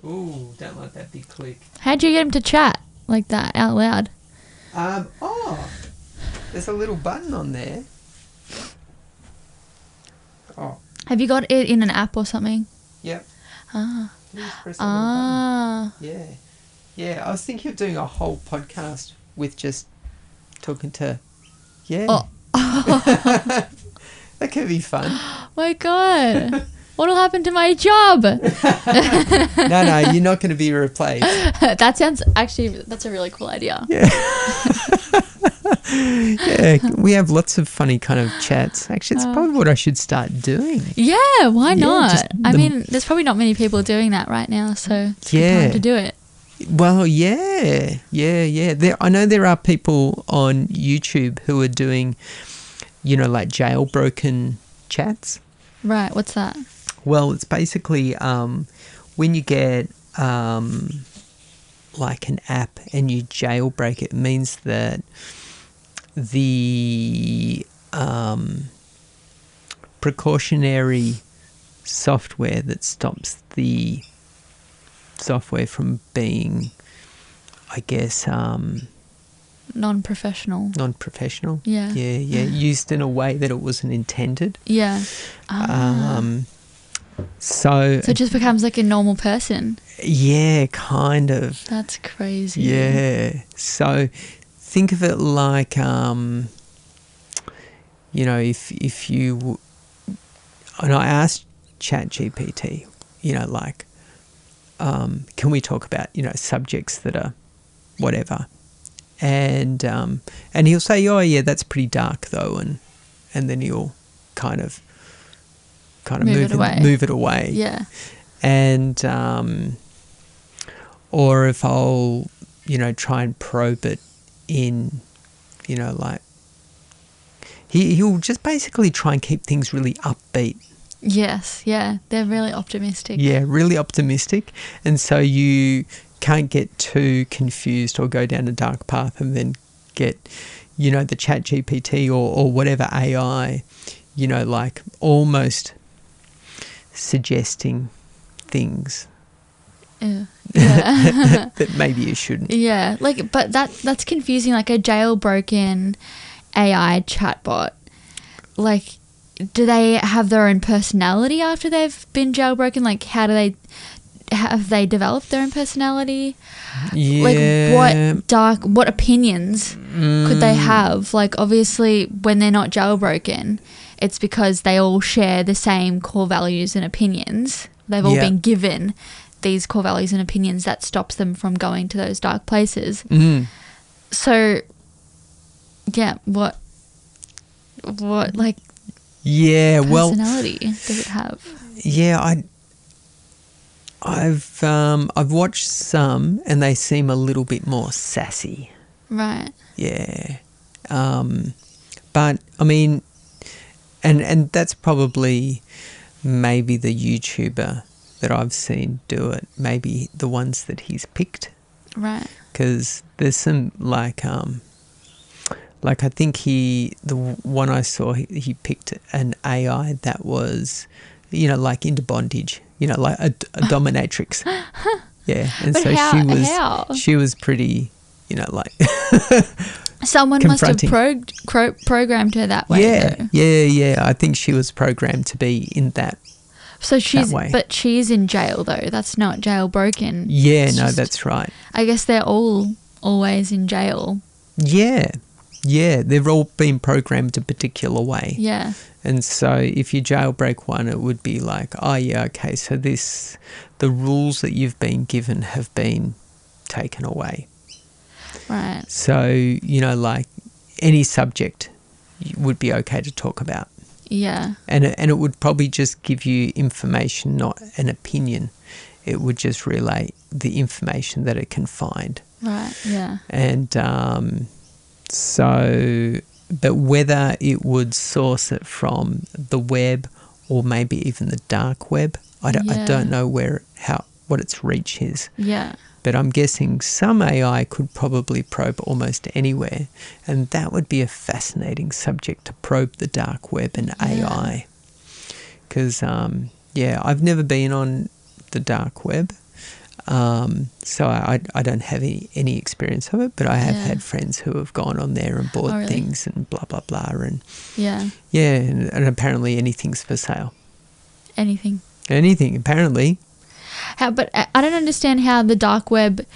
Ooh, don't like that big click. How'd you get him to chat like that out loud? There's a little button on there. Oh. Have you got it in an app or something? Yep. Ah. Please press that little button. Yeah. Yeah, I was thinking of doing a whole podcast with just talking to... Yeah. Oh. That could be fun. My God. What'll happen to my job? No, you're not going to be replaced. That sounds... Actually, that's a really cool idea. Yeah. Yeah, we have lots of funny kind of chats. Actually, it's probably what I should start doing. Yeah, why not? just I mean, there's probably not many people doing that right now, so it's a good time to do it. Well, yeah. I know there are people on YouTube who are doing, like jailbroken chats. Right, what's that? Well, it's basically when you get like an app and you jailbreak it, means that the precautionary software that stops the software from being, I guess, non-professional. Yeah. Used in a way that it wasn't intended. Yeah. So it just becomes like a normal person. Yeah, kind of. That's crazy. Yeah. So think of it like, if you, and I asked ChatGPT, can we talk about, subjects that are whatever, and he'll say, oh yeah, that's pretty dark though, and then he'll kind of move it away. Yeah. And or if I'll try and probe it in, he'll just basically try and keep things really upbeat. Yes, yeah, they're really optimistic. Yeah, really optimistic, and so you can't get too confused or go down a dark path and then get, the ChatGPT or whatever AI, almost suggesting things Yeah. that maybe you shouldn't. Yeah, but that's confusing. Like a jailbroken AI chatbot, do they have their own personality after they've been jailbroken? Like, have they developed their own personality? Yeah. What opinions could they have? Like, obviously, when they're not jailbroken, it's because they all share the same core values and opinions. They've all been given these core values and opinions that stops them from going to those dark places. Mm. So, yeah, what personality does it have? Yeah, I've watched some and they seem a little bit more sassy. Right. Yeah. But I mean, and that's probably maybe the YouTuber that I've seen do it, maybe the ones that he's picked. Right. Because there's some I think the one I saw, he picked an AI that was, into bondage, like a dominatrix. Yeah, and but so she was pretty, someone must have programmed her that way. Yeah. I think she was programmed to be in that. So but she's in jail though. That's not jailbroken. Yeah, that's right. I guess they're all always in jail. Yeah, they've all been programmed a particular way. Yeah. And so if you jailbreak one, it would be like, oh yeah, okay, so the rules that you've been given have been taken away. Right. So, any subject would be okay to talk about. Yeah. And it would probably just give you information, not an opinion. It would just relay the information that it can find. Right, yeah. And but whether it would source it from the web or maybe even the dark web, I don't know what its reach is. Yeah. But I'm guessing some AI could probably probe almost anywhere, and that would be a fascinating subject to probe the dark web and AI. Because, I've never been on the dark web. So I don't have any experience of it, but I have had friends who have gone on there and bought things and blah, blah, blah. And and apparently anything's for sale. Anything, apparently. But I don't understand how the dark web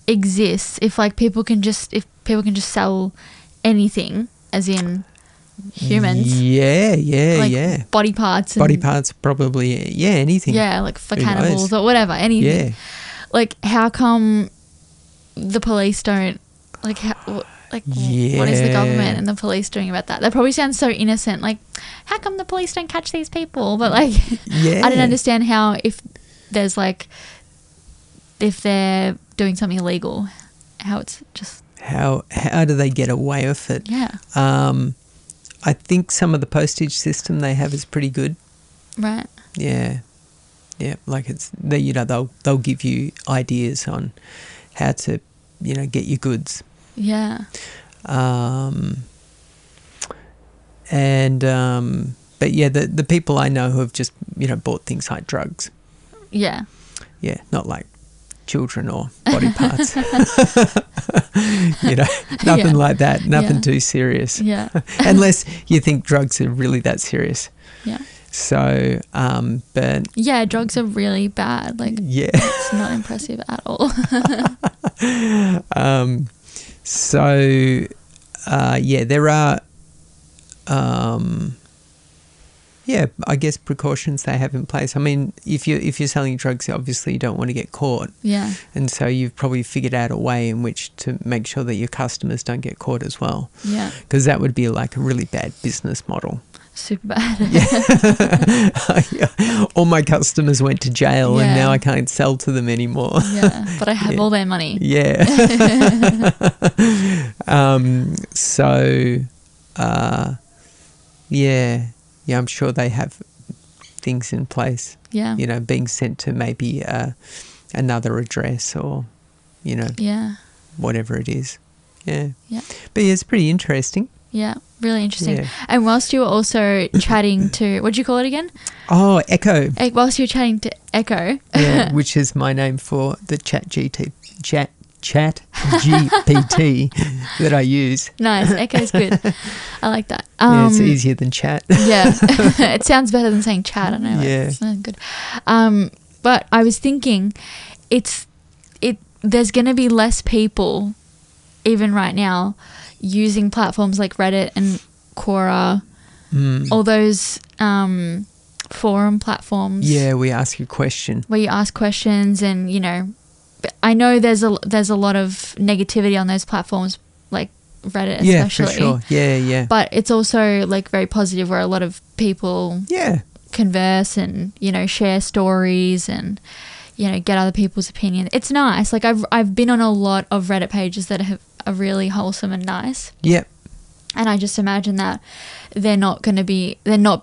exists if people can just sell anything, as in humans. Yeah. Body parts. Body parts, probably. Yeah, anything. Yeah, like for cannibals or whatever, anything. Yeah. Like, how come the police don't, what is the government and the police doing about that? That probably sounds so innocent. Like, how come the police don't catch these people? But I don't understand how, if there's if they're doing something illegal, how it's just... How do they get away with it? Yeah. I think some of the postage system they have is pretty good. Right. Yeah. Yeah, they'll give you ideas on how to, get your goods. Yeah. But yeah, the people I know who have just, bought things like drugs. Yeah. Yeah, not like children or body parts. Nothing like that. Nothing too serious. Yeah. Unless you think drugs are really that serious. Yeah. So, but... Yeah, drugs are really bad. It's not impressive at all. There are... I guess precautions they have in place. I mean, if you're selling drugs, obviously you don't want to get caught. Yeah. And so you've probably figured out a way in which to make sure that your customers don't get caught as well. Yeah. Because that would be a really bad business model. Super bad. All my customers went to jail and now I can't sell to them anymore. Yeah, but I have all their money. Yeah. I'm sure they have things in place. Yeah. Being sent to maybe another address or, whatever it is. Yeah. Yeah. But yeah, it's pretty interesting. Yeah, really interesting. Yeah. And whilst you were also chatting to, what did you call it again? Oh, Echo. Whilst you were chatting to Echo. Yeah, which is my name for the chat GPT that I use. Nice, Echo's good. I like that. It's easier than chat. Yeah, it sounds better than saying chat. I know. Yeah. It's not good. But I was thinking, there's going to be less people, even right now, using platforms like Reddit and Quora, all those forum platforms. Yeah, we ask a question. Where you ask questions, and I know there's a lot of negativity on those platforms, like Reddit especially. Yeah, for sure. Yeah. But it's also very positive, where a lot of people converse and share stories and get other people's opinion. It's nice. I've been on a lot of Reddit pages that are really wholesome and nice. Yep. And I just imagine that they're not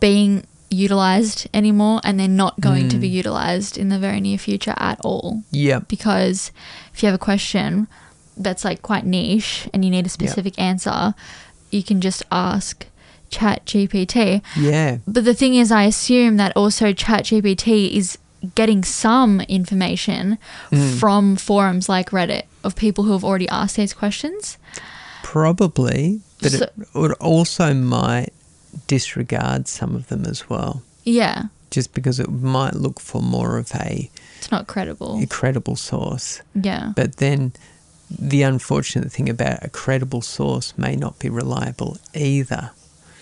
being utilized anymore, and they're not going to be utilized in the very near future at all. Yeah. Because if you have a question that's quite niche and you need a specific answer, you can just ask ChatGPT. Yeah. But the thing is, I assume that also ChatGPT is getting some information from forums like Reddit of people who have already asked these questions. Probably, but it would also might disregard some of them as well. Yeah. Just because it might look for more of it's not credible. a credible source. Yeah. But then the unfortunate thing about a credible source may not be reliable either.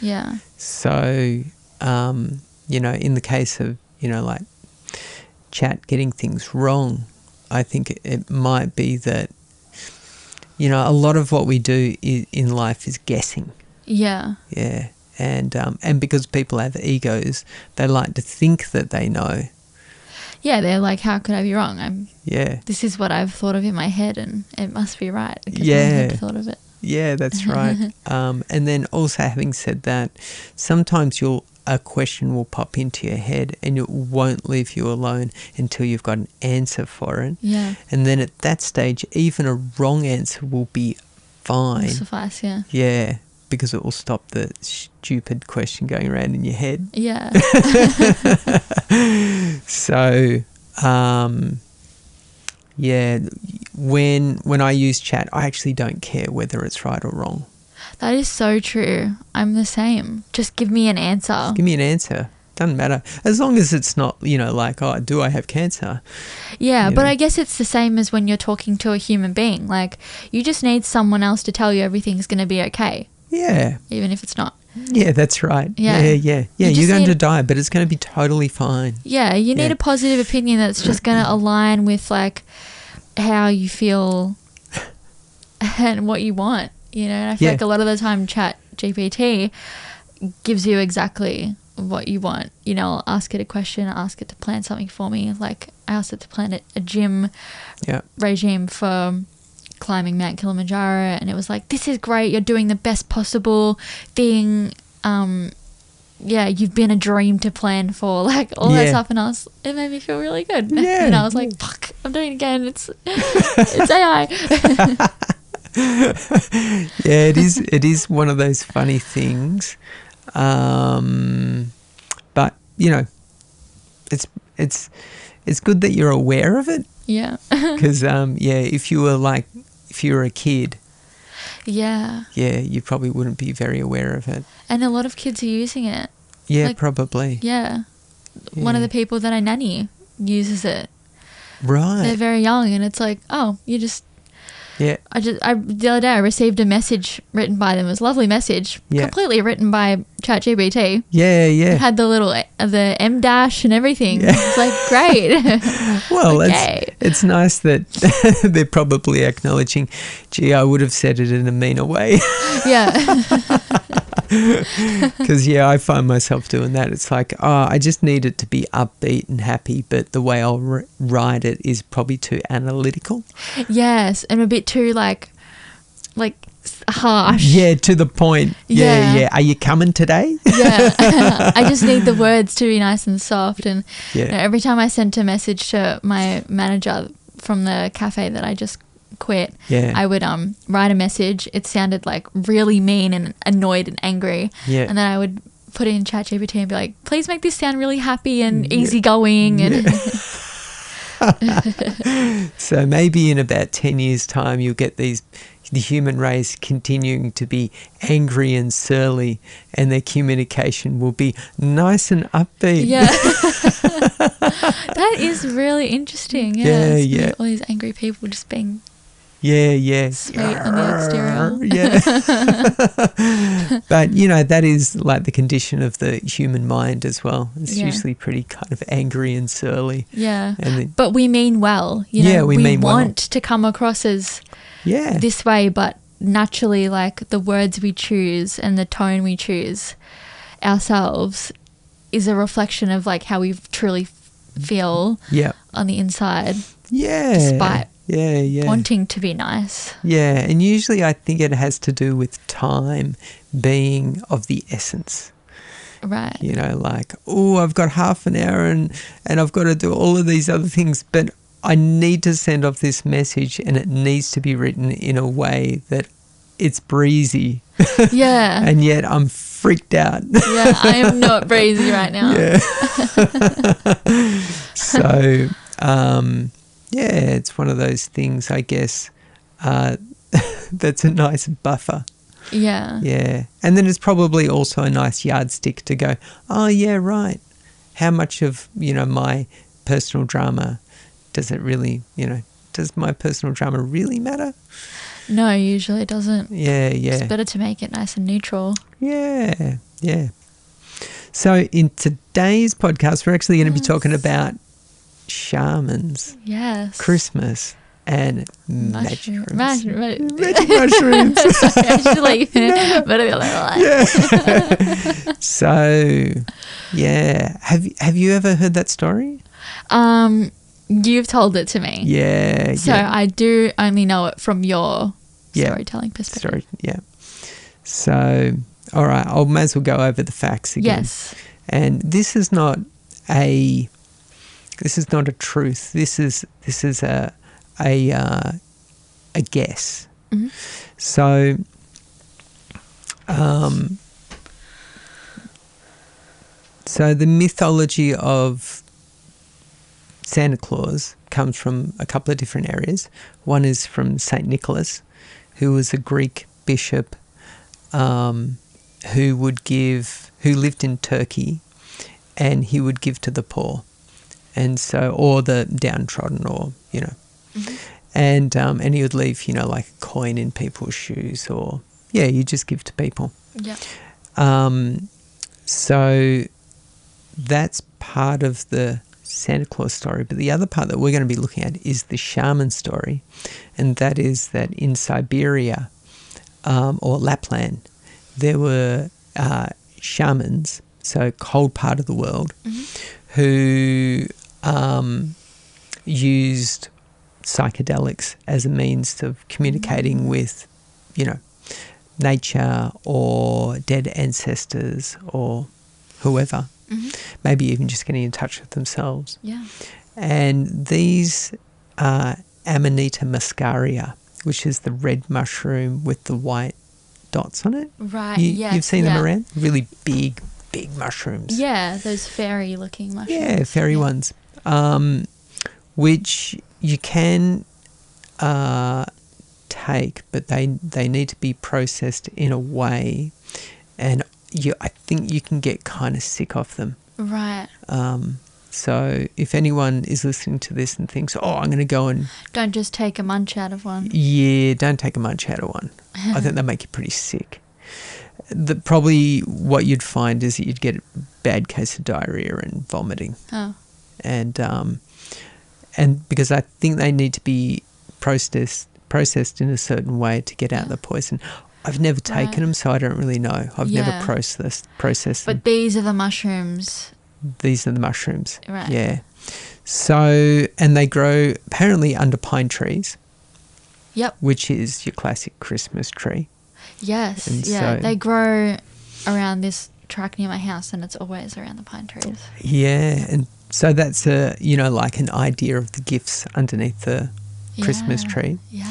Yeah. So, in the case of, chat getting things wrong, I think it might be that, a lot of what we do in life is guessing. Yeah. Yeah. And because people have egos, they like to think that they know. Yeah, they're like, how could I be wrong? Yeah. This is what I've thought of in my head, and it must be right because my Yeah. head thought of it. Yeah, that's right. And then also, having said that, sometimes a question will pop into your head and it won't leave you alone until you've got an answer for it. Yeah. And then at that stage, even a wrong answer will be fine. It'll suffice, yeah. Yeah, because it will stop the stupid question going around in your head. Yeah. So, Yeah. When I use chat, I actually don't care whether it's right or wrong. That is so true. I'm the same. Just give me an answer. Just give me an answer. Doesn't matter. As long as it's not, like, oh, do I have cancer? Yeah, but I guess it's the same as when you're talking to a human being. Like, you just need someone else to tell you everything's going to be okay. Yeah. Even if it's not. Yeah, that's right. Yeah. Yeah. You're going to die, but it's going to be totally fine. Yeah, you need a positive opinion that's just going to align with, like, how you feel and what you want. And I feel like a lot of the time Chat GPT gives you exactly what you want. I'll ask it a question, ask it to plan something for me. Like, I asked it to plan a gym regime for climbing Mount Kilimanjaro, and it was like, this is great, you're doing the best possible thing. You've been a dream to plan for, like, all that stuff. And it made me feel really good. And I was like, fuck, I'm doing it again. It's AI. Yeah, it is one of those funny things. But it's good that you're aware of it. Yeah. Because if you were a kid, you probably wouldn't be very aware of it. And a lot of kids are using it. Yeah, probably. Yeah. One of the people that I nanny uses it. Right. They're very young, and it's like, oh, you just. Yeah. The other day I received a message written by them. It was a lovely message, completely written by ChatGPT. Yeah. It had the M dash and everything. Yeah. It's like, great. Well, it's nice that they're probably acknowledging, gee, I would have said it in a meaner way. Yeah. Because, I find myself doing that. It's like, I just need it to be upbeat and happy, but the way I'll write it is probably too analytical. Yes, and a bit too, like harsh. Yeah, to the point. Yeah. Are you coming today? Yeah. I just need the words to be nice and soft. And every time I sent a message to my manager from the cafe that I just quit, I would write a message. It sounded like really mean and annoyed and angry. Yeah. And then I would put it in ChatGPT and be like, please make this sound really happy and easygoing. And so maybe in about 10 years' time, you'll get the human race continuing to be angry and surly, and their communication will be nice and upbeat. Yeah. That is really interesting. Yeah. All these angry people just being sweet on the exterior. But, that is like the condition of the human mind as well. It's usually pretty kind of angry and surly. Yeah. But we mean well. We mean want to come across as this way, but naturally, like, the words we choose and the tone we choose ourselves is a reflection of, like, how we truly feel on the inside. Yeah. Despite wanting to be nice. Yeah, and usually I think it has to do with time being of the essence. Right. Like, I've got half an hour and I've got to do all of these other things, but I need to send off this message, and it needs to be written in a way that it's breezy. Yeah. And yet I'm freaked out. Yeah, I am not breezy right now. Yeah. So, it's one of those things, I guess, that's a nice buffer. Yeah. Yeah. And then it's probably also a nice yardstick to go, oh, yeah, right. How much of, my personal drama does it really, does my personal drama really matter? No, usually it doesn't. Yeah. It's better to make it nice and neutral. Yeah. So in today's podcast, we're actually going to be talking about shamans. Yes. Christmas and mushrooms. Magic mushrooms. Actually, So, have you ever heard that story? You've told it to me. Yeah. So I do only know it from your storytelling perspective. So, all right, I may as well go over the facts again. Yes. And this is not a truth. This is a guess. Mm-hmm. So, so the mythology of Santa Claus comes from a couple of different areas. One is from Saint Nicholas, who was a Greek bishop who lived in Turkey, and he would give to the poor, and so, or the downtrodden, or and he would leave like a coin in people's shoes, or you just give to people. Yeah. So that's part of the Santa Claus story. But the other part that we're going to be looking at is the shaman story, and that is that in Siberia or Lapland, there were shamans, so cold part of the world, who used psychedelics as a means of communicating with, nature or dead ancestors or whoever. Maybe even just getting in touch with themselves. Yeah. And these are Amanita muscaria, which is the red mushroom with the white dots on it. Right, You've seen them around? Really big mushrooms. Yeah, those fairy-looking mushrooms. Yeah, fairy ones. Which you can take, but they need to be processed in a way, and I think you can get kind of sick of them. Right. So if anyone is listening to this and thinks, I'm going to go and... Don't just take a munch out of one. Yeah, don't take a munch out of one. I think they'll make you pretty sick. Probably what you'd find is that you'd get a bad case of diarrhea and vomiting. Oh. And because I think they need to be processed in a certain way to get out the poison. I've never taken them, so I don't really know. I've never processed them. But these are the mushrooms. These are the mushrooms. Right. Yeah. So, and they grow apparently under pine trees. Yep. Which is your classic Christmas tree. Yes. And yeah. so, they grow around this track near my house, and it's always around the pine trees. Yeah. And so that's like an idea of the gifts underneath the Christmas tree. Yeah.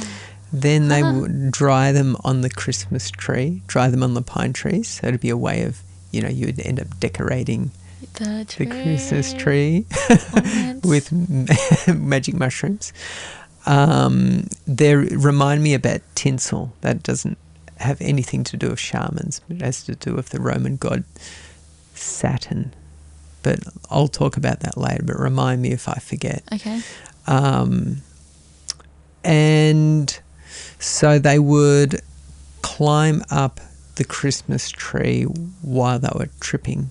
Then they would dry them on the Christmas tree, dry them on the pine trees. So it'd be a way of, you would end up decorating the Christmas tree with magic mushrooms. They remind me about tinsel. That doesn't have anything to do with shamans, but it has to do with the Roman god Saturn. But I'll talk about that later, but remind me if I forget. Okay. And so they would climb up the Christmas tree while they were tripping.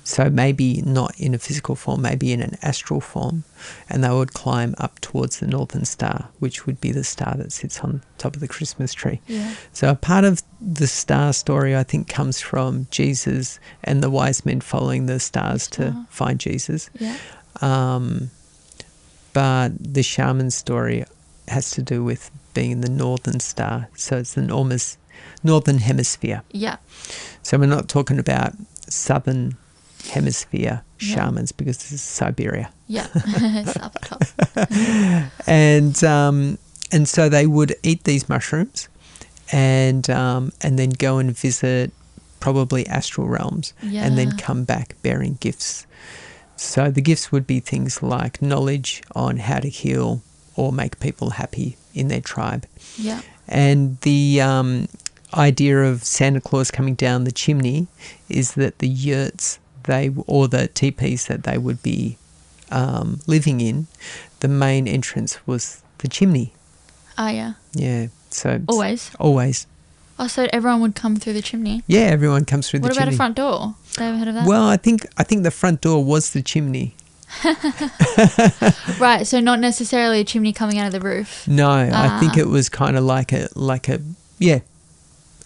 So maybe not in a physical form, maybe in an astral form. And they would climb up towards the Northern Star, which would be the star that sits on top of the Christmas tree. Yeah. So a part of the star story, I think, comes from Jesus and the wise men following the stars to find Jesus. Yeah. But the shaman story has to do with being in the Northern Star. So it's the Northern Hemisphere. Yeah. So we're not talking about Southern Hemisphere shamans because this is Siberia. Yeah. It's up top. And so they would eat these mushrooms and then go and visit probably astral realms and then come back bearing gifts. So the gifts would be things like knowledge on how to heal or make people happy in their tribe. Yeah. And the idea of Santa Claus coming down the chimney is that the yurts or the teepees that they would be living in, the main entrance was the chimney. Oh, yeah. Yeah. So Always? Always. Oh, so everyone would come through the chimney? Yeah, everyone comes through the chimney. What about a front door? Have you ever heard of that? Well, I think the front door was the chimney. Right, so not necessarily a chimney coming out of the roof. No, I think it was kind of like a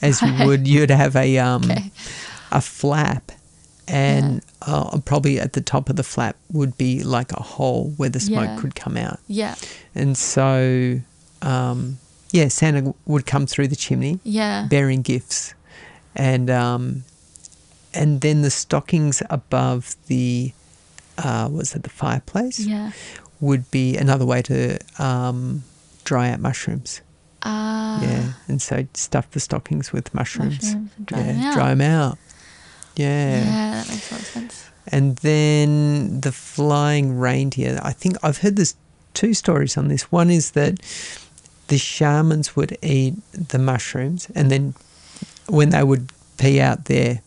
as you would, you'd have a flap, and probably at the top of the flap would be like a hole where the smoke could come out. Yeah. And so Santa would come through the chimney, bearing gifts, and then the stockings above the the fireplace would be another way to dry out mushrooms. Yeah, and so stuff the stockings with mushrooms and dry them out. Yeah, that makes a lot of sense. And then the flying reindeer. I think I've heard this two stories on this. One is that the shamans would eat the mushrooms, and then when they would pee out there,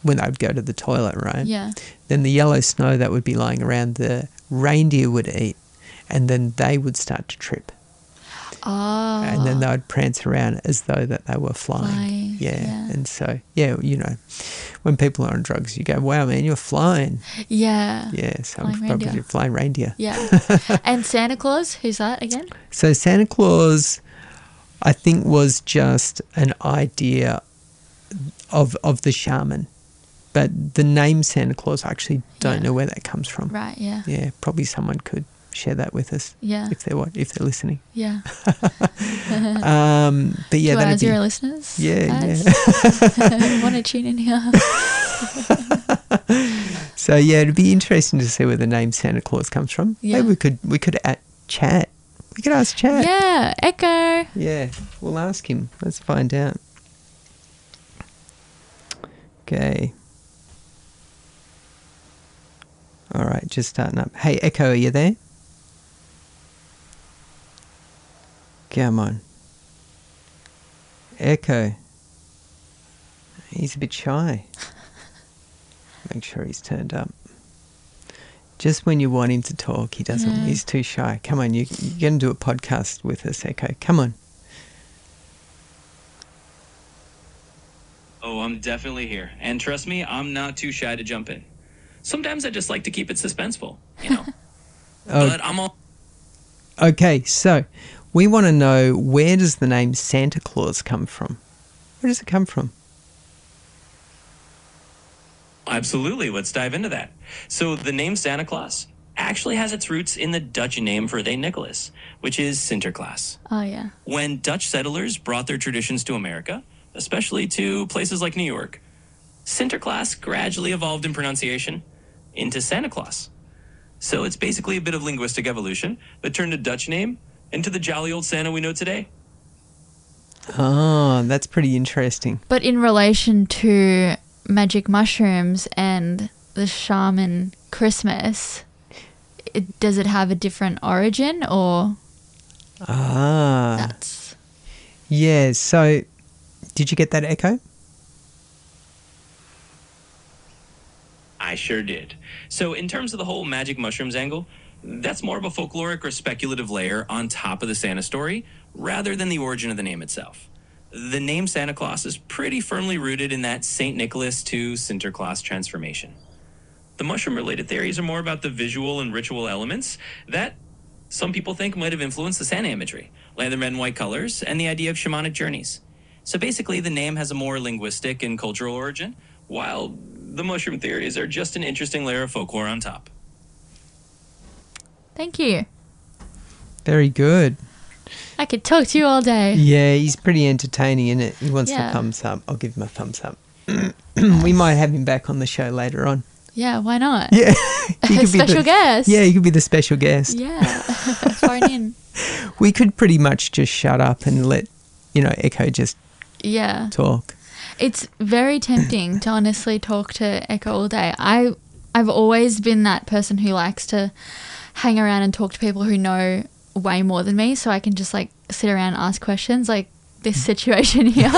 when they would go to the toilet, right? Yeah. Then the yellow snow that would be lying around, the reindeer would eat, and then they would start to trip. Oh. And then they would prance around as though that they were flying. Yeah. And so, when people are on drugs, you go, wow, man, you're flying. Yeah. Yeah, so Flying I'm probably reindeer. flying reindeer. Yeah. And Santa Claus, who's that again? So Santa Claus, I think, was just an idea of the shaman. But the name Santa Claus, I actually don't know where that comes from. Right, yeah. Yeah, probably someone could share that with us. Yeah. If they're listening. Yeah. But yeah, to our that'd be 0 listeners. Yeah. Want to tune in here? So yeah, it'd be interesting to see where the name Santa Claus comes from. Yeah. Maybe we could chat. We could ask Chat. Yeah, Echo. Yeah, we'll ask him. Let's find out. Okay. All right, just starting up. Hey, Echo, are you there? Come on. Echo. He's a bit shy. Make sure he's turned up. Just when you want him to talk, he doesn't. No. He's too shy. Come on, you're going to do a podcast with us, Echo. Come on. Oh, I'm definitely here. And trust me, I'm not too shy to jump in. Sometimes I just like to keep it suspenseful, But I'm all... Okay, so we want to know, where does the name Santa Claus come from? Where does it come from? Absolutely. Let's dive into that. So the name Santa Claus actually has its roots in the Dutch name for St. Nicholas, which is Sinterklaas. Oh, yeah. When Dutch settlers brought their traditions to America, especially to places like New York, Sinterklaas gradually evolved in pronunciation into Santa Claus. So it's basically a bit of linguistic evolution that turned a Dutch name into the jolly old Santa we know today. Oh, that's pretty interesting. But in relation to magic mushrooms and the shaman Christmas, does it have a different origin, or that's... Yeah, so did you get that, Echo? I sure did. So in terms of the whole magic mushrooms angle, that's more of a folkloric or speculative layer on top of the Santa story, rather than the origin of the name itself. The name Santa Claus is pretty firmly rooted in that St. Nicholas to Sinterklaas transformation. The mushroom-related theories are more about the visual and ritual elements that some people think might have influenced the Santa imagery, like the red and white colors and the idea of shamanic journeys. So basically, the name has a more linguistic and cultural origin, while the mushroom theories are just an interesting layer of folklore on top. Thank you. Very good. I could talk to you all day. Yeah, he's pretty entertaining, isn't it? He wants the Yeah. thumbs up. I'll give him a thumbs up. We might have him back on the show later on. Yeah, why not? Yeah. A special guest. Yeah, he could be the special guest. Yeah. Phone in. We could pretty much just shut up and let, Echo just Yeah. talk. It's very tempting to honestly talk to Echo all day. I've always been that person who likes to hang around and talk to people who know way more than me, so I can just sit around and ask questions, like this situation here.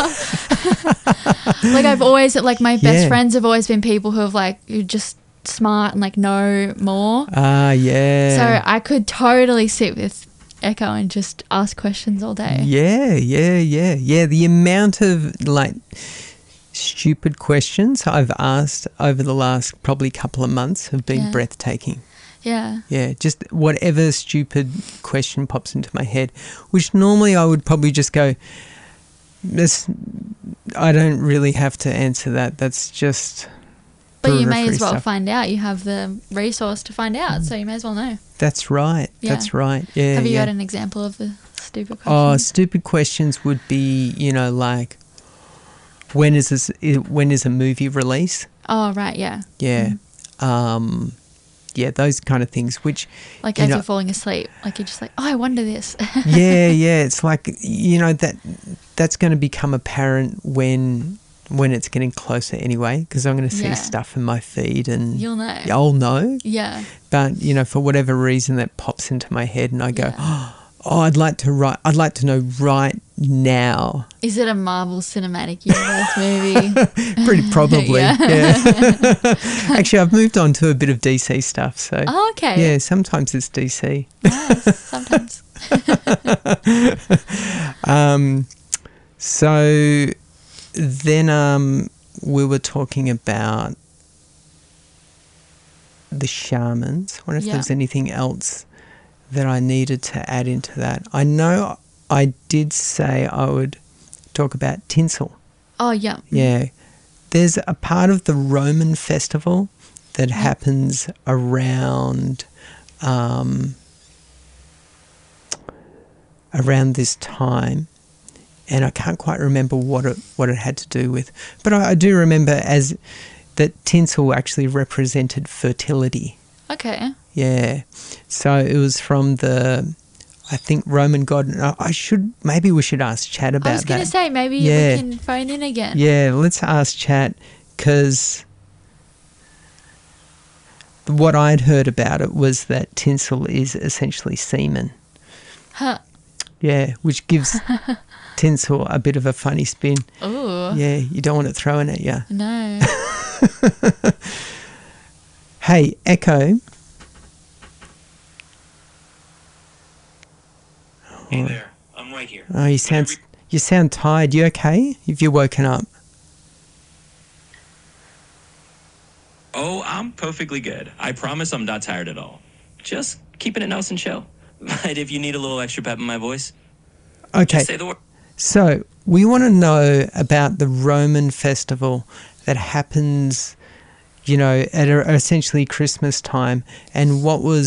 I've always, my best friends have always been people who have who just smart and know more. Ah, yeah. So I could totally sit with Echo and just ask questions all day. Yeah. The amount of stupid questions I've asked over the last probably couple of months have been breathtaking. Yeah. Yeah, just whatever stupid question pops into my head, which normally I would probably just go, I don't really have to answer that. That's just... But you may as well stuff. find out. You have the resource to find out, so you may as well know. That's right. Yeah. That's right. Yeah. Have you got an example of the stupid question? Oh, stupid questions would be, when is a movie release? Oh, right, yeah. Yeah. Yeah, those kind of things, which... as you're falling asleep, you're just oh, I wonder this. yeah, it's that's going to become apparent when when it's getting closer anyway, because I'm going to see stuff in my feed and you'll know. I'll know. Yeah. But, you know, for whatever reason that pops into my head and I go, I'd like to know right now. Is it a Marvel Cinematic Universe movie? Pretty probably, yeah. Actually, I've moved on to a bit of DC stuff. So, oh, okay. Yeah, sometimes it's DC. Nice, sometimes. So then we were talking about the shamans. I wonder if there's anything else that I needed to add into that. I know I did say I would talk about tinsel. Oh, yeah. Yeah. There's a part of the Roman festival that happens around this time, and I can't quite remember what it had to do with. But I do remember as that tinsel actually represented fertility. Okay. Yeah. So it was from I think Roman god. Maybe we should ask Chat about that. I was going to say, maybe we can phone in again. Yeah, let's ask Chat, because what I'd heard about it was that tinsel is essentially semen. Huh. Yeah, which gives tinsel a bit of a funny spin. Ooh. Yeah, you don't want it thrown at you. No. Hey, Echo. Hey there, I'm right here. Oh, you sound tired. You okay? Have you woken up? Oh, I'm perfectly good. I promise I'm not tired at all. Just keeping it nice and chill. But if you need a little extra pep in my voice, okay. just say the word. So we want to know about the Roman festival that happens, you know, at essentially Christmas time, and what were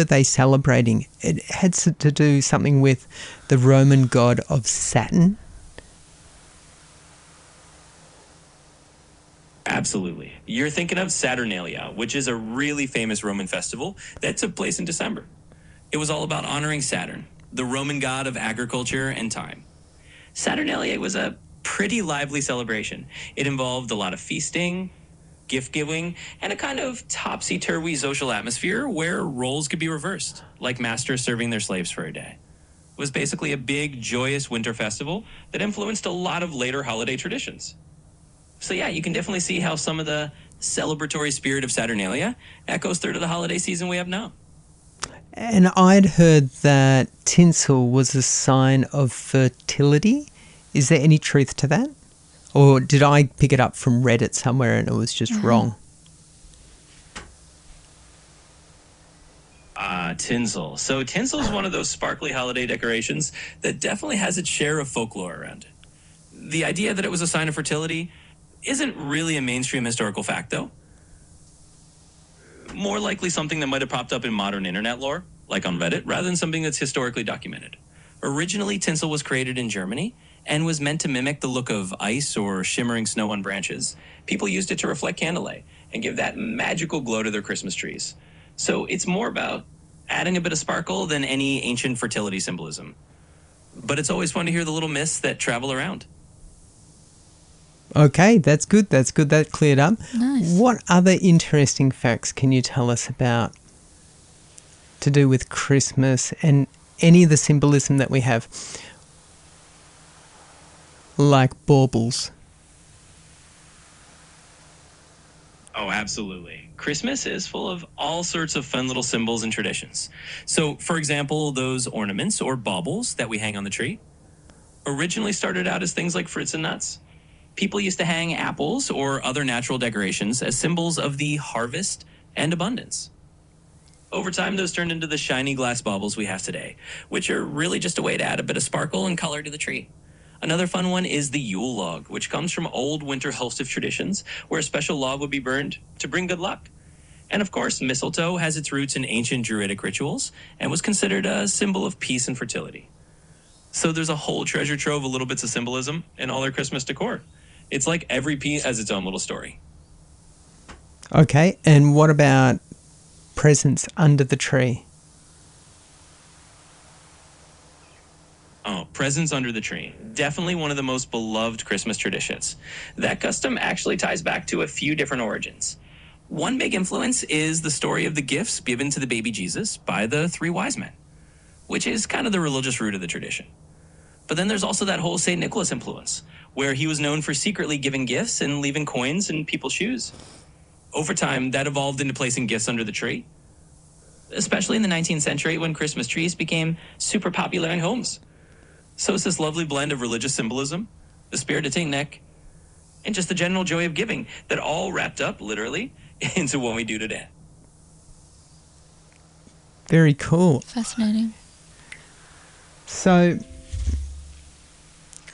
they celebrating? It had to do something with the Roman god of Saturn. Absolutely. You're thinking of Saturnalia, which is a really famous Roman festival that took place in December. It was all about honoring Saturn, the Roman god of agriculture and time. Saturnalia was a pretty lively celebration. It involved a lot of feasting, gift giving, and a kind of topsy-turvy social atmosphere where roles could be reversed, like masters serving their slaves for a day. It was basically a big, joyous winter festival that influenced a lot of later holiday traditions. So yeah, you can definitely see how some of the celebratory spirit of Saturnalia echoes through to the holiday season we have now. And I'd heard that tinsel was a sign of fertility. Is there any truth to that? Or did I pick it up from Reddit somewhere and it was just wrong? Tinsel. So tinsel is one of those sparkly holiday decorations that definitely has its share of folklore around it. The idea that it was a sign of fertility isn't really a mainstream historical fact, though. More likely something that might have popped up in modern internet lore, like on Reddit, rather than something that's historically documented. Originally, tinsel was created in Germany and was meant to mimic the look of ice or shimmering snow on branches. People used it to reflect candlelight and give that magical glow to their Christmas trees. So it's more about adding a bit of sparkle than any ancient fertility symbolism. But it's always fun to hear the little myths that travel around. Okay, that's good. That cleared up. Nice. What other interesting facts can you tell us about to do with Christmas and any of the symbolism that we have? Like baubles. Oh, absolutely. Christmas is full of all sorts of fun little symbols and traditions. So, for example, those ornaments or baubles that we hang on the tree originally started out as things like fruits and nuts. People used to hang apples or other natural decorations as symbols of the harvest and abundance. Over time, those turned into the shiny glass baubles we have today, which are really just a way to add a bit of sparkle and color to the tree. Another fun one is the Yule log, which comes from old winter solstice traditions where a special log would be burned to bring good luck. And of course, mistletoe has its roots in ancient Druidic rituals and was considered a symbol of peace and fertility. So there's a whole treasure trove of little bits of symbolism in all our Christmas decor. It's like every piece has its own little story. Okay, and what about presents under the tree? Oh, presents under the tree. Definitely one of the most beloved Christmas traditions. That custom actually ties back to a few different origins. One big influence is the story of the gifts given to the baby Jesus by the 3 wise men, which is kind of the religious root of the tradition. But then there's also that whole St. Nicholas influence, where he was known for secretly giving gifts and leaving coins in people's shoes. Over time, that evolved into placing gifts under the tree, especially in the 19th century when Christmas trees became super popular in homes. So it's this lovely blend of religious symbolism, the spirit of St. Nick, and just the general joy of giving that all wrapped up, literally, into what we do today. Very cool. Fascinating. So,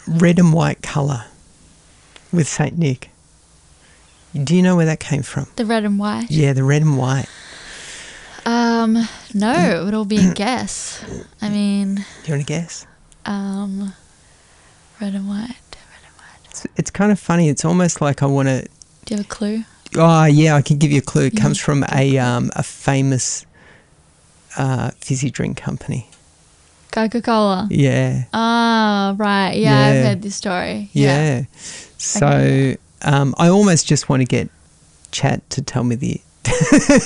red and white colour with St. Nick. Do you know where that came from? The red and white? Yeah, the red and white. No, it would all be a guess. I mean... Do you want to guess? Red and white. It's kind of funny. It's almost like I want to... Do you have a clue? Oh, yeah, I can give you a clue. It comes from a famous fizzy drink company. Coca-Cola. Yeah. Ah, right. Yeah, I've heard this story. Yeah. So I almost just want to get Chat to tell me the...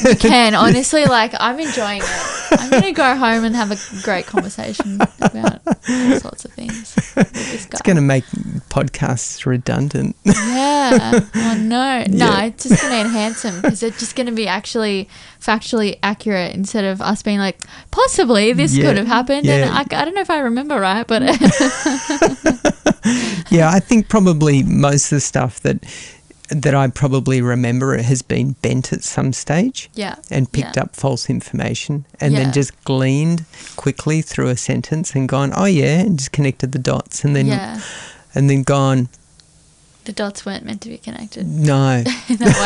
You can. Honestly, like, I'm enjoying it. I'm going to go home and have a great conversation about all sorts of things with this guy. It's going to make podcasts redundant. Yeah. Oh, no. No, it's just going to enhance them because it's just going to be actually factually accurate instead of us being like, possibly this could have happened. Yeah. And I don't know if I remember right, but... Yeah, I think probably most of the stuff that I probably remember has been bent at some stage and picked up false information and then just gleaned quickly through a sentence and gone, oh, yeah, and just connected the dots and then gone... The dots weren't meant to be connected. No. In that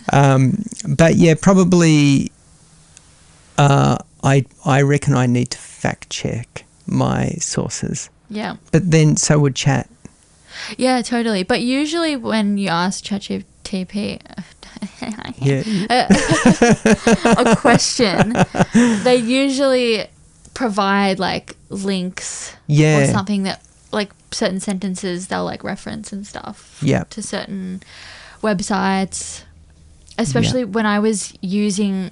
way. But, yeah, probably I reckon I need to fact check my sources. Yeah. But then so would Chat. Yeah, totally. But usually when you ask ChatGPT a question, they usually provide like links or something that like certain sentences they'll like reference and stuff to certain websites, especially when I was using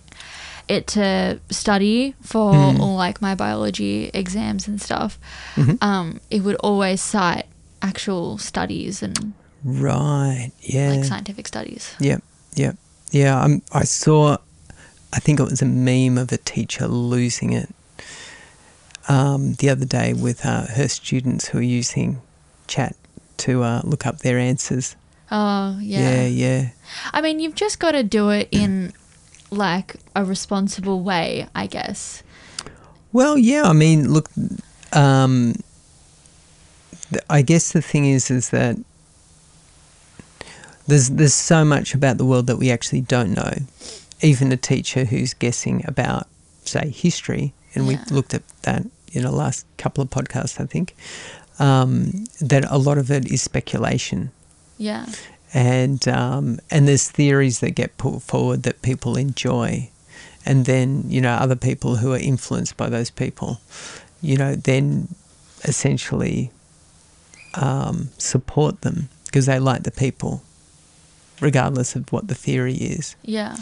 it to study for all like my biology exams and stuff. It would always cite actual studies and like scientific studies. Yeah. I saw, I think it was a meme of a teacher losing it the other day with her students who are using Chat to look up their answers. Oh, yeah. I mean, you've just got to do it in like a responsible way, I guess. Well, yeah, I mean, look, I guess the thing is that there's so much about the world that we actually don't know. Even a teacher who's guessing about, say, history, and we looked at that in the last couple of podcasts, I think, that a lot of it is speculation. Yeah. And there's theories that get put forward that people enjoy, and then, you know, other people who are influenced by those people, you know, then essentially support them because they like the people, regardless of what the theory is. Yeah.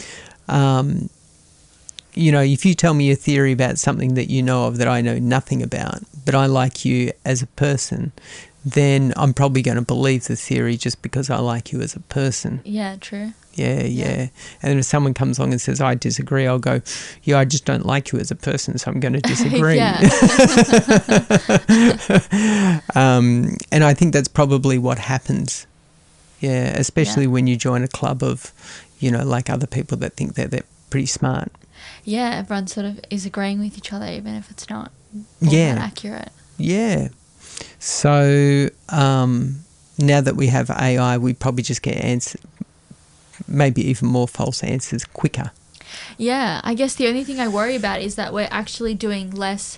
You know, if you tell me a theory about something that you know of that I know nothing about, but I like you as a person, then I'm probably going to believe the theory just because I like you as a person. Yeah, true. Yeah. And if someone comes along and says, I disagree, I'll go, yeah, I just don't like you as a person, so I'm going to disagree. And I think that's probably what happens. Yeah, especially when you join a club of, you know, like other people that think they're pretty smart. Yeah, everyone sort of is agreeing with each other, even if it's not all that accurate. Yeah. So now that we have AI, we probably just get answers, maybe even more false answers quicker. Yeah, I guess the only thing I worry about is that we're actually doing less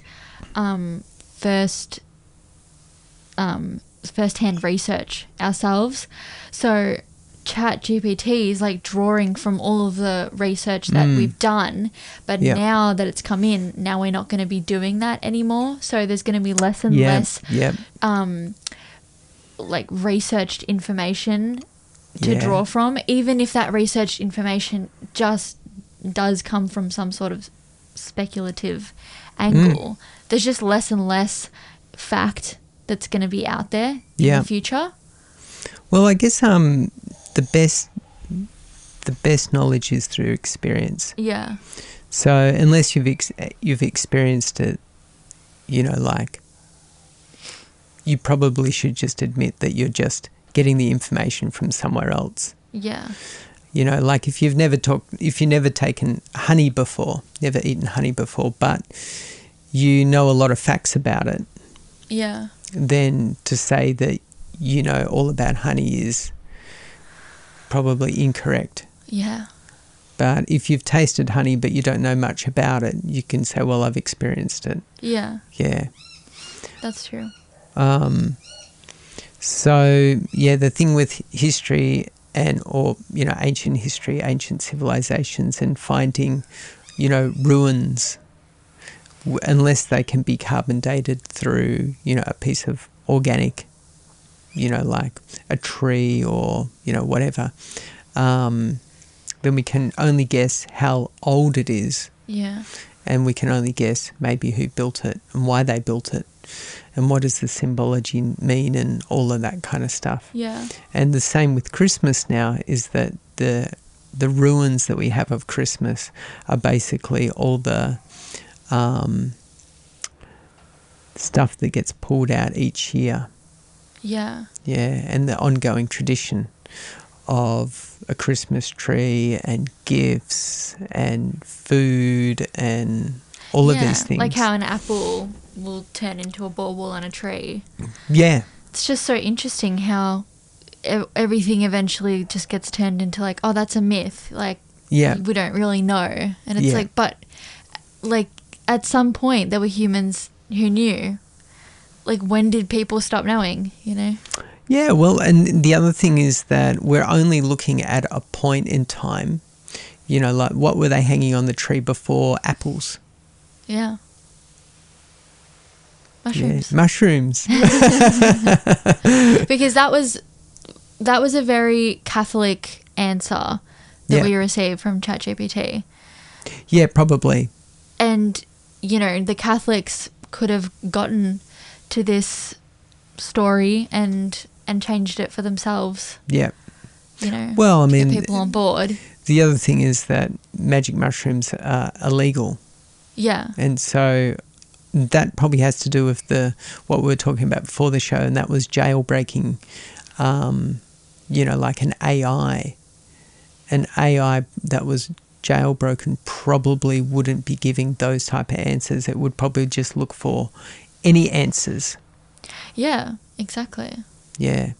first-hand research ourselves. So Chat GPT is like drawing from all of the research that we've done, but now that it's come in, now we're not going to be doing that anymore. So there's going to be less and less like researched information to draw from, even if that researched information just does come from some sort of speculative angle. There's just less and less fact that's going to be out there in the future. Well, I guess the best knowledge is through experience. Yeah. So unless you've experienced it, you know, like, you probably should just admit that you're just getting the information from somewhere else. Yeah. You know, like if you've never taken honey before, never eaten honey before, but you know a lot of facts about it. Yeah. Then to say that you know all about honey is probably incorrect. Yeah. But if you've tasted honey but you don't know much about it, you can say, well, I've experienced it. Yeah. Yeah. That's true. So, yeah, the thing with history or, you know, ancient history, ancient civilizations, and finding, you know, ruins, unless they can be carbon dated through, you know, a piece of organic, you know, like a tree or, you know, whatever, then we can only guess how old it is. Yeah. And we can only guess maybe who built it and why they built it and what does the symbology mean and all of that kind of stuff. Yeah. And the same with Christmas now is that the ruins that we have of Christmas are basically all the stuff that gets pulled out each year. Yeah. Yeah, and the ongoing tradition of a Christmas tree and gifts and food and all of these things. Like how an apple will turn into a bauble on a tree. Yeah. It's just so interesting how everything eventually just gets turned into like, oh, that's a myth. Like, we don't really know. And it's like, but like at some point there were humans who knew. Like, when did people stop knowing, you know? Yeah, well, and the other thing is that we're only looking at a point in time. You know, like what were they hanging on the tree before apples? Yeah. Mushrooms. Yeah, mushrooms. Because that was a very Catholic answer that we received from ChatGPT. Yeah, probably. And, you know, the Catholics could have gotten to this story and changed it for themselves. Yeah. You know, well, I mean, get people on board. The other thing is that magic mushrooms are illegal. Yeah. And so that probably has to do with what we were talking about before the show, and that was jailbreaking, you know, like an AI. An AI that was jailbroken probably wouldn't be giving those type of answers. It would probably just look for any answers. Yeah, exactly. Yeah,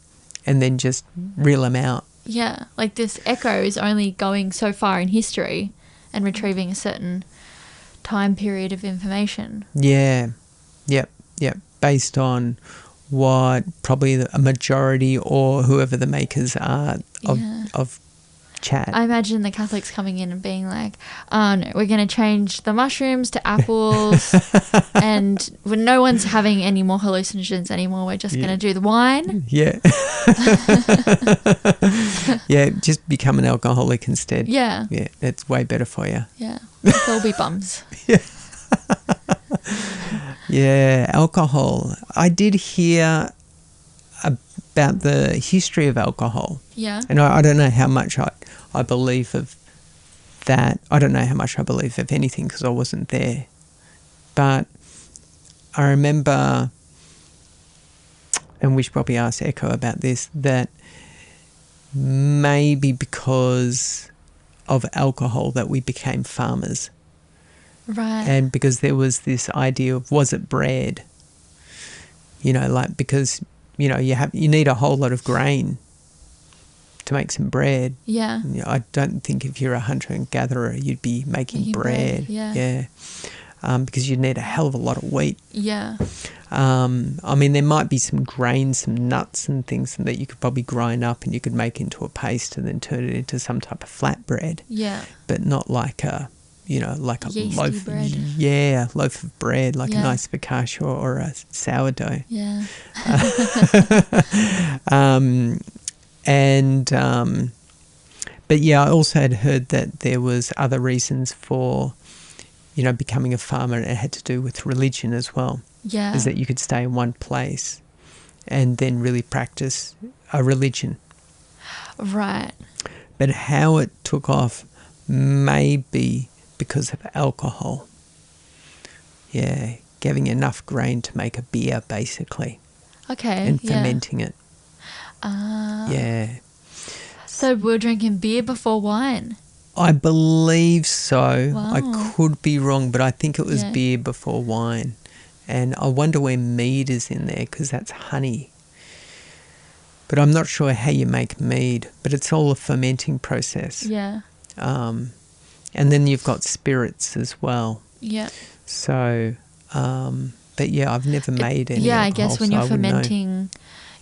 and then just reel them out. Yeah, like this echo is only going so far in history and retrieving a certain time period of information. Yeah, yep. Based on what probably a majority or whoever the makers are of chat. I imagine the Catholics coming in and being like, oh no, we're going to change the mushrooms to apples and when no one's having any more hallucinogens anymore, we're just going to do the wine. Yeah. Yeah, just become an alcoholic instead. Yeah. Yeah, that's way better for you. Yeah. We'll be bums. Yeah. Yeah, alcohol. I did hear about the history of alcohol. Yeah. And I don't know how much I believe of that. I don't know how much I believe of anything because I wasn't there. But I remember, and we should probably ask Echo about this, that maybe because of alcohol that we became farmers. Right. And because there was this idea of, was it bread? You know, like, because, you know, you need a whole lot of grain to make some bread. Yeah. You know, I don't think if you're a hunter and gatherer, you'd be making bread. Yeah. Yeah. Because you'd need a hell of a lot of wheat. Yeah. I mean, there might be some grains, some nuts and things that you could probably grind up and you could make into a paste and then turn it into some type of flatbread. Yeah. But not like a, like a Yeasty loaf. bread. Yeah, loaf of bread, like a Yeah. nice focaccia or a sourdough. Yeah. But yeah, I also had heard that there was other reasons for, becoming a farmer, and it had to do with religion as well. Yeah. Is that you could stay in one place and then really practice a religion. Right. But how it took off may be because of alcohol. Yeah, giving enough grain to make a beer, basically, Okay. and yeah. fermenting it. Yeah. So we're drinking beer before wine. I believe so. Wow. I could be wrong, but I think it was Yeah. beer before wine. And I wonder where mead is in there, because that's honey. But I'm not sure how you make mead, but it's all a fermenting process. Yeah. And then you've got spirits as well. Yeah. So, but yeah, I've never made any Yeah, I alcohol, guess when so you're I wouldn't know. fermenting,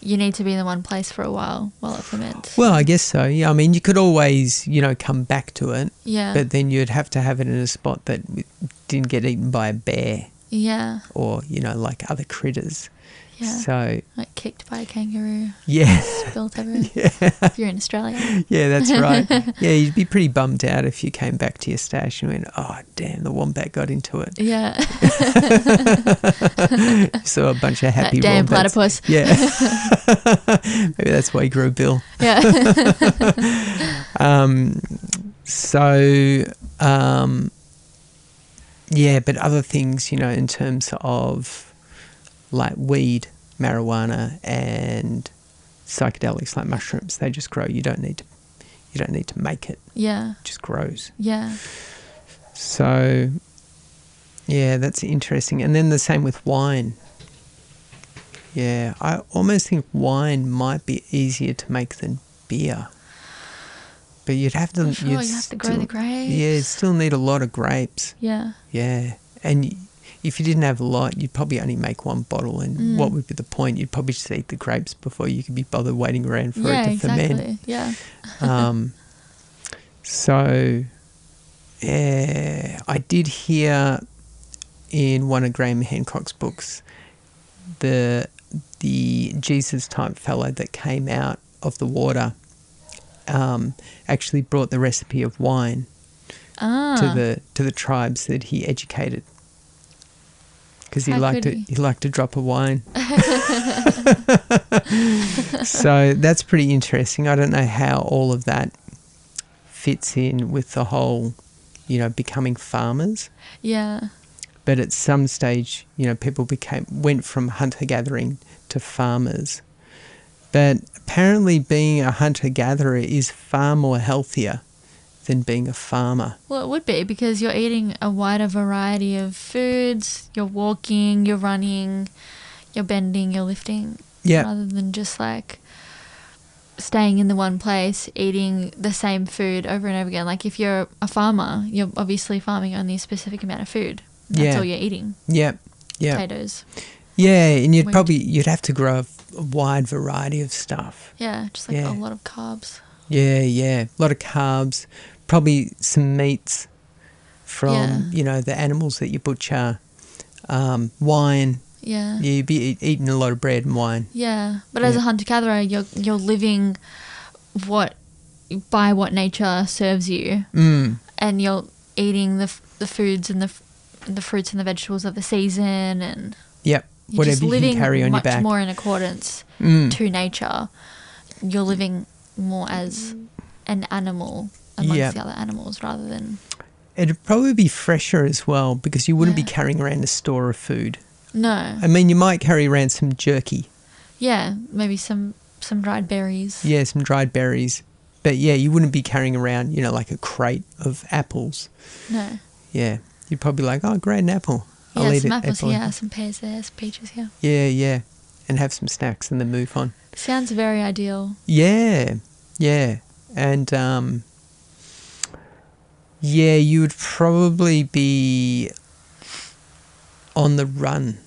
you need to be in the one place for a while it ferments. Well, I guess so. Yeah, I mean, you could always, come back to it, Yeah. but then you'd have to have it in a spot that didn't get eaten by a bear Yeah. or, like other critters. Yeah. So, Like kicked by a kangaroo, yeah, spilled everywhere. yeah, If you're in Australia. yeah, that's right. Yeah, you'd be pretty bummed out if you came back to your stash and went, oh, damn, the wombat got into it. Yeah. So a bunch of happy That damn wombats. platypus. Yeah. Maybe that's why he grew a bill. Yeah. Yeah, but other things, in terms of like weed, marijuana, and psychedelics like mushrooms, they just grow. You don't need to make it. Yeah. It just grows. Yeah. So, yeah, that's interesting. And then the same with wine. Yeah, I almost think wine might be easier to make than beer. But you'd have to... Sure, you have to grow the grapes. Yeah, you'd still need a lot of grapes. Yeah. Yeah. And if you didn't have a lot, you'd probably only make one bottle. And what would be the point? You'd probably just eat the grapes before you could be bothered waiting around for it to ferment. Yeah. So, yeah, I did hear in one of Graham Hancock's books the Jesus type fellow that came out of the water actually brought the recipe of wine to the tribes that he educated, because he liked a drop of wine. So that's pretty interesting. I don't know how all of that fits in with the whole, becoming farmers. Yeah. But at some stage, people went from hunter-gathering to farmers. But apparently being a hunter-gatherer is far more healthier than being a farmer. Well, it would be, because you're eating a wider variety of foods. You're walking, you're running, you're bending, you're lifting. Yeah. Rather than just like staying in the one place, eating the same food over and over again. Like if you're a farmer, you're obviously farming only a specific amount of food. That's all you're eating. Yeah. Yeah. Potatoes. Yeah, and you'd Wheat. you'd have to grow a wide variety of stuff. Yeah, just like a lot of carbs. Yeah, yeah. A lot of carbs, probably some meats from, the animals that you butcher, wine. Yeah. Yeah, you'd be eating a lot of bread and wine. Yeah, but as a hunter-gatherer, you're living by what nature serves you, and you're eating the foods and the fruits and the vegetables of the season, and yep, whatever you can carry on your back. Much more in accordance to nature. You're living more as an animal amongst the other animals rather than... It'd probably be fresher as well, because you wouldn't be carrying around a store of food. No. I mean, you might carry around some jerky. Yeah, maybe some dried berries. Yeah, some dried berries. But yeah, you wouldn't be carrying around, like a crate of apples. No. Yeah. You'd probably be like, oh, great, an apple. I'll eat some it. apples here, some pears there, some peaches here. Yeah, yeah. And have some snacks and then move on. Sounds very ideal. Yeah, yeah. And, you would probably be on the run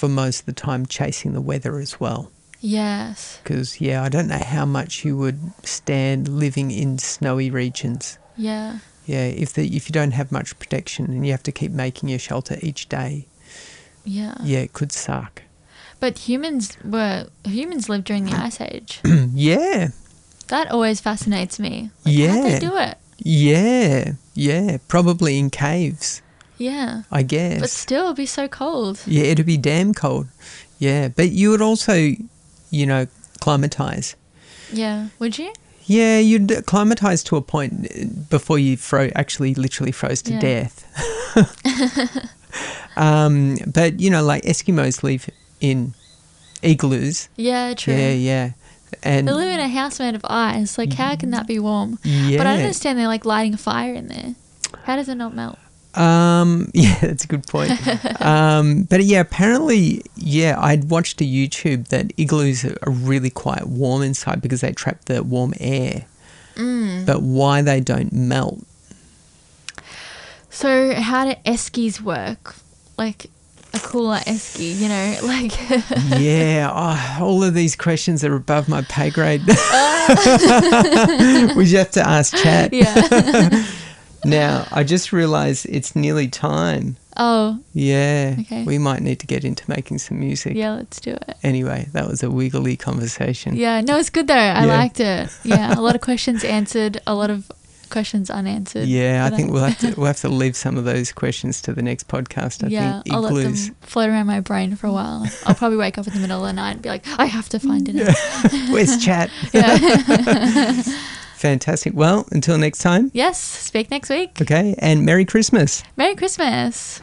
for most of the time chasing the weather as well. Yes. Because, I don't know how much you would stand living in snowy regions. Yeah. Yeah, if you don't have much protection and you have to keep making your shelter each day. Yeah. Yeah, it could suck. But humans lived during the Ice Age. Yeah. That always fascinates me. Like, Yeah. how'd they do it? Yeah. Probably in caves, Yeah. I guess. But still, it'd be so cold. Yeah, it'd be damn cold. Yeah, but you would also, climatize. Yeah. Would you? Yeah, you'd acclimatise to a point before you literally froze to death. But, like Eskimos live in igloos. Yeah, true. Yeah. And They live in a house made of ice. Like, how can that be warm? Yeah. But I don't understand they're, like, lighting a fire in there. How does it not melt? Yeah, that's a good point. But apparently, I'd watched a YouTube that igloos are really quite warm inside because they trap the warm air. But why they don't melt? So how do eskies work? Like a cooler esky, All of these questions are above my pay grade. We just have to ask chat. Yeah. Now, I just realised it's nearly time. Oh. Yeah. Okay. We might need to get into making some music. Yeah, let's do it. Anyway, that was a wiggly conversation. Yeah, no, it's good though. I liked it. Yeah, a lot of questions answered, a lot of questions unanswered. Yeah, I think we'll have to leave some of those questions to the next podcast. I think I'll let them float around my brain for a while. I'll probably wake up in the middle of the night and be like, I have to find it out. Where's chat? Yeah. Fantastic. Well, until next time. Yes, speak next week. Okay, and Merry Christmas. Merry Christmas.